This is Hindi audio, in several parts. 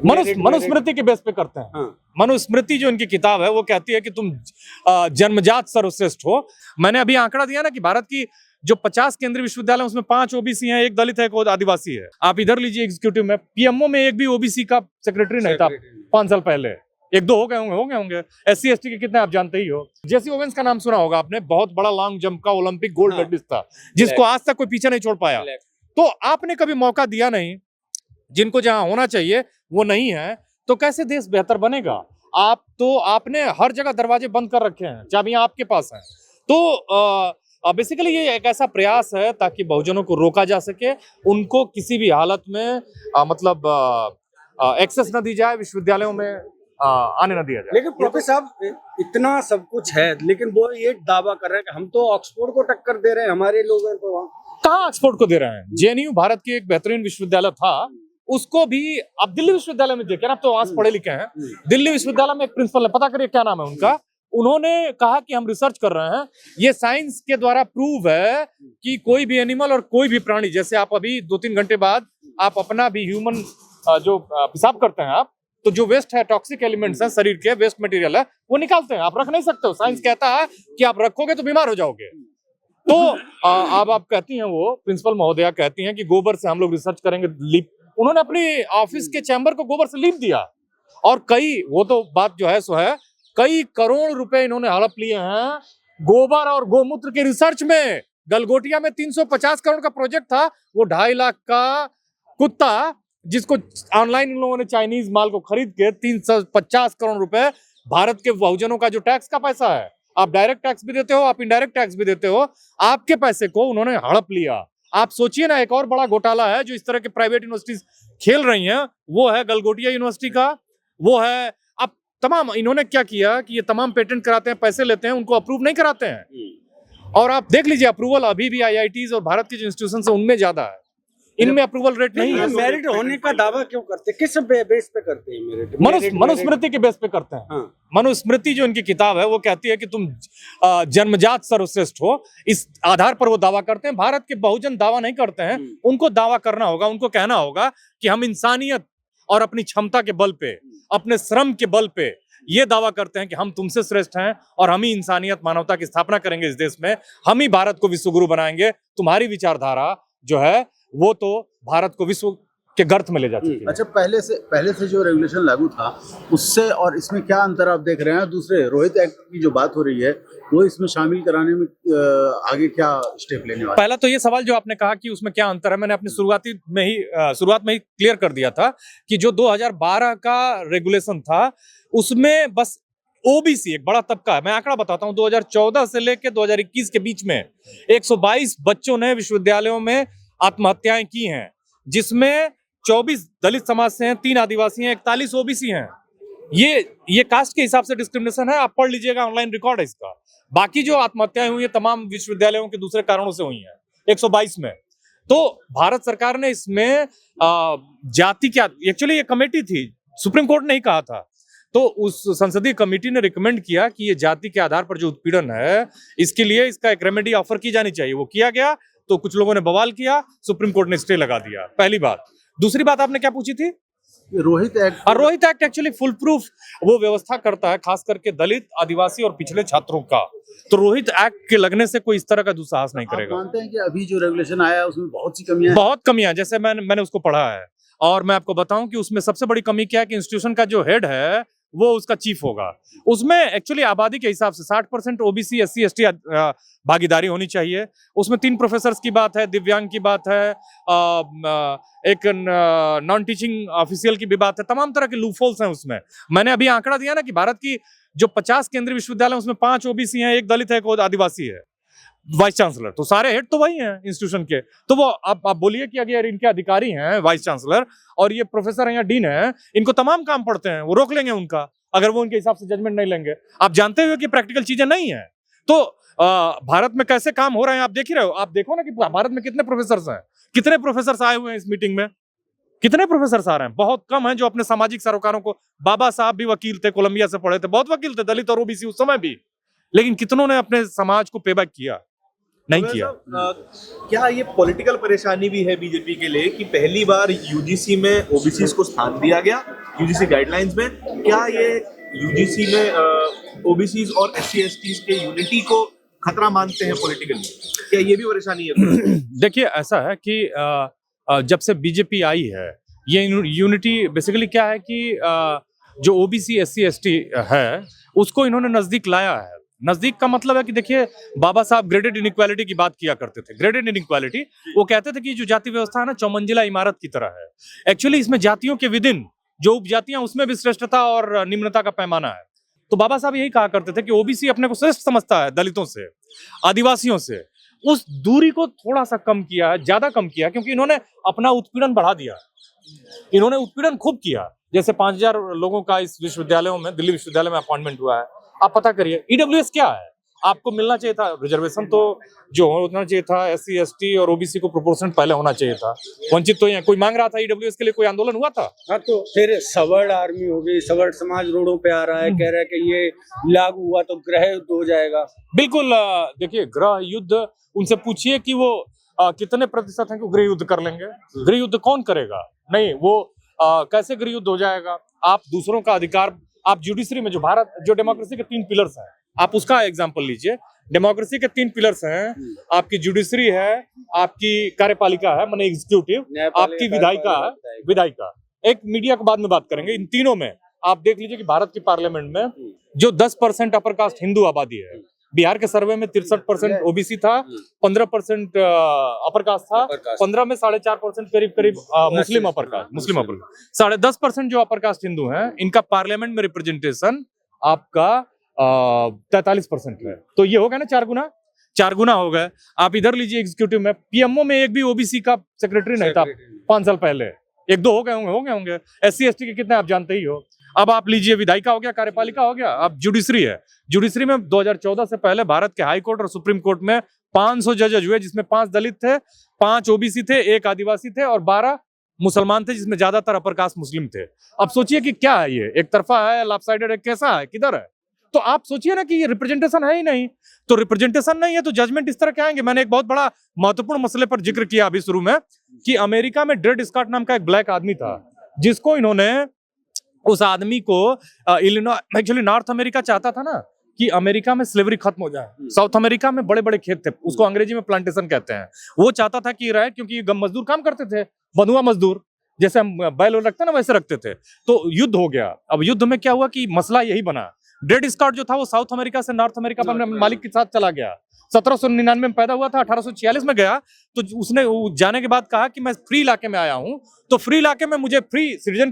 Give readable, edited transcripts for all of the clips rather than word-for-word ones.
मनुस्मृति के बेस पे करते हैं। हाँ। मनुस्मृति जो इनकी किताब है वो कहती है कि तुम जन्मजात सर्वश्रेष्ठ हो। मैंने अभी आंकड़ा दिया ना कि भारत की जो 50 केंद्रीय विश्वविद्यालय उसमें 5 ओबीसी हैं, 1 दलित है, 1 आदिवासी है। आप इधर लीजिए एग्जीक्यूटिव में, पीएमओ में एक भी ओबीसी का सेक्रेटरी नहीं था 5 साल पहले। 1-2 हो गए होंगे। SC ST के कितने आप जानते ही हो। जेसी ओवेंस का नाम सुना होगा आपने, बहुत बड़ा लॉन्ग जंप का ओलंपिक गोल्ड मेडलिस्ट था, जिसको आज तक कोई पीछे नहीं छोड़ पाया। तो आपने कभी मौका दिया नहीं, जिनको जहां होना चाहिए वो नहीं है, तो कैसे देश बेहतर बनेगा? आपने हर जगह दरवाजे बंद कर रखे हैं, चाबियां आपके पास हैं। तो बेसिकली ये एक ऐसा प्रयास है ताकि बहुजनों को रोका जा सके, उनको किसी भी हालत में एक्सेस न दी जाए, विश्वविद्यालयों में आने न दिया जाए। लेकिन प्रोफेसर साहब इतना सब कुछ है, लेकिन वो ये दावा कर रहे हैं कि हम तो ऑक्सफोर्ड को टक्कर दे रहे हैं, हमारे लोग हैं तो वहाँ। कहाँ ऑक्सफोर्ड को दे रहे हैं? जेएनयू भारत की एक बेहतरीन विश्वविद्यालय था, उसको भी अब दिल्ली विश्वविद्यालय में देखे ना, आप तो वहां से पढ़े लिखे हैं। दिल्ली विश्वविद्यालय में एक प्रिंसिपल है, पता करिए क्या नाम है उनका। उन्होंने कहा कि हम रिसर्च कर रहे हैं, ये साइंस के द्वारा प्रूव है कि कोई भी एनिमल और कोई भी प्राणी, जैसे आप अभी 2-3 घंटे बाद आप अपना भी ह्यूमन जो पेशाब करते हैं आप, तो जो वेस्ट है, टॉक्सिक एलिमेंट्स हैं शरीर के, वेस्ट मटेरियल है, वो निकालते हैं, आप रख नहीं सकते हो। साइंस कहता है कि आप रखोगे तो बीमार हो जाओगे। तो अब आप कहती हैं, वो प्रिंसिपल महोदया कहती हैं कि गोबर से हम लोग रिसर्च करेंगे, लीप। उन्होंने अपनी ऑफिस के चैम्बर को गोबर से लीप दिया, और वो तो बात जो है सो है, कई करोड़ रुपए इन्होंने हड़प लिए हैं गोबर और गोमूत्र के रिसर्च में। गलगोटिया में 350 करोड़ का प्रोजेक्ट था, वो 2.5 लाख का कुत्ता, जिसको ऑनलाइन इन लोगों ने चाइनीज माल को खरीद के 350 करोड़ रुपए, भारत के बहुजनों का जो टैक्स का पैसा है, आप डायरेक्ट टैक्स भी देते हो, आप इनडायरेक्ट टैक्स भी देते हो, आपके पैसे को उन्होंने हड़प लिया। आप सोचिए ना, एक और बड़ा घोटाला है जो इस तरह के प्राइवेट यूनिवर्सिटीज खेल रही हैं, वो है गलगोटिया यूनिवर्सिटी का। वो है अब तमाम, इन्होंने क्या किया कि ये तमाम पेटेंट कराते हैं, पैसे लेते हैं, उनको अप्रूव नहीं कराते हैं। और आप देख लीजिए, अप्रूवल अभी भी IITs और भारत के जो इंस्टीट्यूशन है उनमें ज्यादा है, इनमें अप्रूवल रेट नहीं है। मेरिट होने का दावा क्यों करते हैं? किस बेस पे करते हैं मेरिट? मनुस्मृति के बेस पे करते हैं। हाँ। मनुस्मृति जो इनकी किताब है वो कहती है कि तुम जन्मजात सर्वश्रेष्ठ हो, इस आधार पर वो दावा करते हैं। भारत के बहुजन दावा नहीं करते हैं, उनको दावा करना होगा, उनको कहना होगा कि हम इंसानियत और अपनी क्षमता के बल पे, अपने श्रम के बल पे ये दावा करते हैं कि हम तुमसे श्रेष्ठ हैं, और हम ही इंसानियत मानवता की स्थापना करेंगे इस देश में, हम ही भारत को विश्वगुरु बनाएंगे। तुम्हारी विचारधारा जो है वो तो भारत को विश्व के गर्त में ले जा चुकी है। अच्छा, पहले से जो रेगुलेशन लागू था उससे और इसमें क्या अंतर आप देख रहे हैं? दूसरे रोहित एक्ट की जो बात हो रही है, वो इसमें शामिल कराने में आगे क्या स्टेप लेने वाले? पहला तो ये सवाल जो आपने कहा कि उसमें क्या अंतर है, मैंने अपनी शुरुआत में ही क्लियर कर दिया था कि जो 2012 का रेगुलेशन था उसमें बस ओबीसी एक बड़ा तबका है। मैं आंकड़ा बताता हूँ, 2014 से लेकर 2021 के बीच में 122 बच्चों ने विश्वविद्यालयों में आत्महत्याएं की हैं, जिसमें 24 दलित समाज से हैं, 3 आदिवासी हैं, 41 ओबीसी हैं। ये कास्ट के हिसाब से डिस्क्रिमिनेशन है, आप पढ़ लीजिएगा, ऑनलाइन रिकॉर्ड है इसका। बाकी जो आत्महत्याएं हुई है तमाम विश्वविद्यालयों के दूसरे कारणों से हुई हैं 122 में। तो भारत सरकार ने इसमें जाति क्या, एक्चुअली ये कमेटी थी, सुप्रीम कोर्ट ने ही कहा था, तो उस संसदीय कमेटी ने रिकमेंड किया कि ये जाति के आधार पर जो उत्पीड़न है, इसके लिए इसका एक रेमेडी ऑफर की जानी चाहिए। वो किया गया, तो कुछ लोगों ने बवाल किया, सुप्रीम कोर्ट ने स्टे लगा दिया। पहली बात। दूसरी बात आपने क्या पूछी थी? Rohit act actually full proof वो व्यवस्था करता है, खास करके दलित, आदिवासी और पिछड़े छात्रों का। तो रोहित एक्ट के लगने से कोई इस तरह का दुस्साहस नहीं करेगा। आप मानते हैं कि अभी जो रेगुलेशन आया है उसमें बहुत सी कमियां, बहुत कमियां, जैसे मैंने उसको पढ़ा है, और मैं आपको बताऊं कि उसमें सबसे बड़ी कमी क्या है कि इंस्टीट्यूशन का जो हेड है वो उसका चीफ होगा। उसमें एक्चुअली आबादी के हिसाब से 60% ओबीसी, SC ST भागीदारी होनी चाहिए। उसमें 3 प्रोफेसर्स की बात है, दिव्यांग की बात है, एक नॉन टीचिंग ऑफिशियल की भी बात है, तमाम तरह के लूपहोल्स हैं उसमें। मैंने अभी आंकड़ा दिया ना कि भारत की जो 50 केंद्रीय विश्वविद्यालय उसमें 5 ओबीसी हैं, 1 दलित है, 1 आदिवासी है। वाइस चांसलर, तो सारे हेड तो वही हैं इंस्टीट्यूशन के। तो वो आप बोलिए कि अगर इनके अधिकारी हैं वाइस चांसलर और ये प्रोफेसर हैं या डीन हैं, इनको तमाम काम पड़ते हैं, वो रोक लेंगे उनका अगर वो उनके हिसाब से जजमेंट नहीं लेंगे। आप जानते हुए कि प्रैक्टिकल चीजें नहीं है। तो भारत में कैसे काम हो रहे हैं आप देख ही रहे हो। आप देखो ना कि भारत में कितने प्रोफेसर हैं, कितने प्रोफेसर आए हुए हैं इस मीटिंग में, कितने प्रोफेसर आ रहे हैं? बहुत कम हैं जो अपने सामाजिक सरोकारों को, बाबा साहब भी वकील थे, कोलंबिया से पढ़े थे, बहुत वकील थे, दलित और ओबीसी उस समय भी, लेकिन कितनों ने अपने समाज को पेबैक किया? नहीं किया। क्या ये पॉलिटिकल परेशानी भी है बीजेपी के लिए कि पहली बार यूजीसी में ओबीसी को स्थान दिया गया यूजीसी गाइडलाइंस में, क्या ये यूजीसी में ओबीसीज और SC/STs के यूनिटी को खतरा मानते हैं पॉलिटिकली? क्या ये भी परेशानी है? देखिए ऐसा है कि जब से बीजेपी आई है, ये यूनिटी बेसिकली क्या है कि जो ओबीसी SC/ST है उसको इन्होंने नजदीक लाया है। नजदीक का मतलब है कि देखिए बाबा साहब ग्रेडेड इनइक्वालिटी की बात किया करते थे। ग्रेडेड इनइक्वालिटी, वो कहते थे कि जो जाति व्यवस्था है ना चौमंजिला इमारत की तरह है। एक्चुअली इसमें जातियों के विदिन जो उपजातियां उसमें भी श्रेष्ठता और निम्नता का पैमाना है। तो बाबा साहब यही कहा करते थे कि ओबीसी अपने को श्रेष्ठ समझता है दलितों से, आदिवासियों से। उस दूरी को थोड़ा सा कम किया, ज्यादा कम किया, क्योंकि इन्होंने अपना उत्पीड़न बढ़ा दिया। इन्होंने उत्पीड़न खूब किया। जैसे 5000 लोगों का इस विश्वविद्यालयों में, दिल्ली विश्वविद्यालय में अपॉइंटमेंट हुआ है। आप पता करिए ईडब्ल्यूएस क्या है, आपको मिलना चाहिए था। रिजर्वेशन तो जो होना चाहिए था SC/ST और ओबीसी को प्रोपोर्शनल पहले होना चाहिए था। वंचित तो कोई मांग रहा था ईडब्ल्यूएस के लिए, कोई आंदोलन हुआ था? हाँ, तो फिर सवर्ण आर्मी हो गई, सवर्ण समाज रोडों पे आ रहा है, कह रहा है कि ये लागू हुआ तो गृह युद्ध हो जाएगा। बिल्कुल। देखिए गृह युद्ध, उनसे पूछिए कि वो कितने प्रतिशत हैं कि गृह युद्ध कर लेंगे। गृह युद्ध कौन करेगा? नहीं, वो कैसे गृह युद्ध हो जाएगा? आप दूसरों का अधिकार, आप जुडिशरी में जो डेमोक्रेसी के 3 पिलर्स हैं, आप उसका एग्जांपल लीजिए। डेमोक्रेसी के 3 पिलर्स हैं, आपकी जुडिशरी है, आपकी कार्यपालिका है माने एग्जीक्यूटिव, आपकी विधायिका। एक मीडिया को बाद में बात करेंगे। इन तीनों में आप देख लीजिए कि भारत की पार्लियामेंट में जो 10% अपर कास्ट हिंदू आबादी है, बिहार के सर्वे में 63% ओबीसी था, 15% अपर कास्ट था, 15 में 4.5% करीब मुस्लिम अपर कास्ट। 10.5% जो अपर कास्ट हिंदू हैं, इनका पार्लियामेंट में रिप्रेजेंटेशन आपका 43% है। तो ये हो गया ना 4 गुना हो गए। आप इधर लीजिए एग्जीक्यूटिव में, पीएमओ में एक भी ओबीसी का सेक्रेटरी नहीं था 5 साल पहले। 1-2 हो गए होंगे। SC/ST के कितने आप जानते ही हो। अब आप लीजिए विधायिका हो गया, कार्यपालिका हो गया, अब जुडिशरी है। जुडिशरी में 2014 से पहले भारत के हाई कोर्ट और सुप्रीम कोर्ट में 500 जजेज हुए, जिसमें 5 दलित थे, 5 ओबीसी थे, 1 आदिवासी थे और 12 मुसलमान थे, जिसमें ज्यादातर अपर कास्ट मुस्लिम थे। अब सोचिए कि क्या है ये, एक तरफा है, लॉपसाइडेड है, कैसा है, किधर है? तो आप सोचिए ना कि ये रिप्रेजेंटेशन है ही नहीं। तो रिप्रेजेंटेशन नहीं है तो जजमेंट इस तरह के आएंगे। मैंने एक बहुत बड़ा महत्वपूर्ण मसले पर जिक्र किया अभी शुरू में कि अमेरिका में ड्रेड स्कॉट नाम का एक ब्लैक आदमी था, जिसको इन्होंने, उस आदमी को एक्चुअली नॉर्थ अमेरिका चाहता था ना कि अमेरिका में स्लेवरी खत्म हो जाए। साउथ अमेरिका में बड़े बड़े खेत थे, उसको अंग्रेजी में प्लांटेशन कहते हैं। वो चाहता था कि रहे, क्योंकि गम मजदूर काम करते थे, बंधुआ मजदूर, जैसे हम बैल रखते हैं ना वैसे रखते थे। तो युद्ध हो गया। अब युद्ध में क्या हुआ कि मसला यही बना। ड्रेड स्कॉट जो था वो साउथ अमेरिका से नॉर्थ अमेरिका पर मालिक के साथ चला गया। 1799 में पैदा हुआ था, 1846 में गया। तो उसने जाने के बाद कहा कि मैं फ्री इलाके में आया हूं, तो फ्री इलाके में मुझे फ्री सिटीजन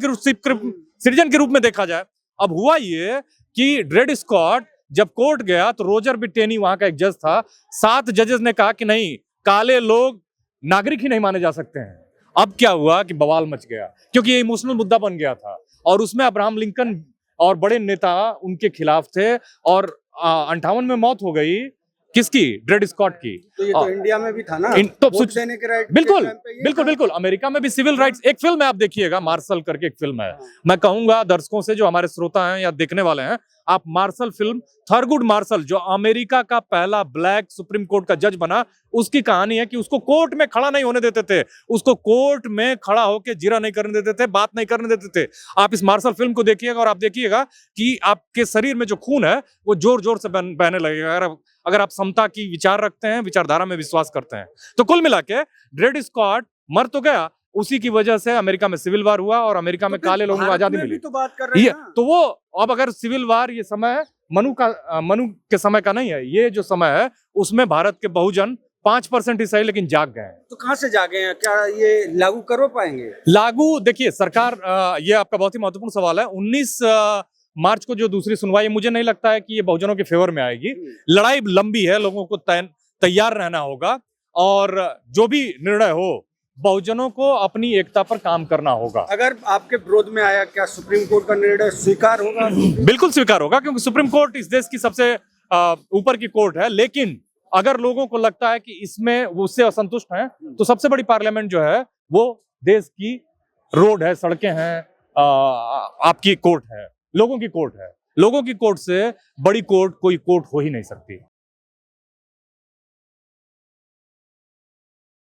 के रूप में देखा जाए। अब हुआ ये कि ड्रेड स्कॉट जब कोर्ट गया तो रोजर बिटेनी वहां का एक जज था, 7 जजेस ने कहा कि नहीं, काले लोग नागरिक ही नहीं माने जा सकते हैं। अब क्या हुआ कि बवाल मच गया, क्योंकि ये इमोशनल मुद्दा बन गया था और उसमें अब्राहम लिंकन और बड़े नेता उनके खिलाफ थे और 58 में मौत हो गई। किसकी? ड्रेड स्कॉट की। तो ये तो इंडिया में भी था ना, तो वोट देने के राइट। बिल्कुल अमेरिका में भी सिविल राइट्स। एक फिल्म है, आप देखिएगा, मार्शल करके एक फिल्म है। मैं कहूंगा दर्शकों से, जो हमारे श्रोता हैं या देखने वाले हैं, आप मार्शल फिल्म, थरगुड मार्शल, जो अमेरिका का पहला ब्लैक सुप्रीम कोर्ट का जज बना, उसकी कहानी है कि उसको कोर्ट में खड़ा नहीं होने देते थे, उसको कोर्ट में खड़ा होकर जिरा नहीं करने देते थे, बात नहीं करने देते थे। आप इस मार्शल फिल्म को देखिएगा और आप देखिएगा कि आपके शरीर में जो खून है वो जोर जोर से बहने लगेगा, अगर आप समता की विचार रखते हैं, विचारधारा में विश्वास करते हैं। तो कुल मिला के ड्रेड स्कॉट मर तो गया, उसी की वजह से अमेरिका में सिविल वार हुआ और अमेरिका में काले लोगों को आजादी मिली। तो बात कर रहे हैं ना। तो वो अब अगर सिविल वार, ये समय मनु के समय का नहीं है, ये जो समय है उसमें भारत के बहुजन 5% ही सही लेकिन जाग गए हैं। तो कहां से जागे हैं? क्या ये लागू कर पाएंगे? लागू, देखिए सरकार, ये आपका बहुत ही महत्वपूर्ण सवाल है। 19 मार्च को जो दूसरी सुनवाई, मुझे नहीं लगता है कि ये बहुजनों के फेवर में आएगी। लड़ाई लंबी है, लोगों को तैयार रहना होगा और जो भी निर्णय हो, बहुजनों को अपनी एकता पर काम करना होगा। अगर आपके विरोध में आया, क्या सुप्रीम कोर्ट का निर्णय स्वीकार होगा? बिल्कुल स्वीकार होगा, क्योंकि सुप्रीम कोर्ट इस देश की सबसे ऊपर की कोर्ट है। लेकिन अगर लोगों को लगता है कि इसमें वो उससे असंतुष्ट हैं, तो सबसे बड़ी पार्लियामेंट जो है वो देश की रोड है, सड़कें हैं, आपकी कोर्ट है, लोगों की कोर्ट है। लोगों की कोर्ट से बड़ी कोर्ट कोई कोर्ट हो ही नहीं सकती।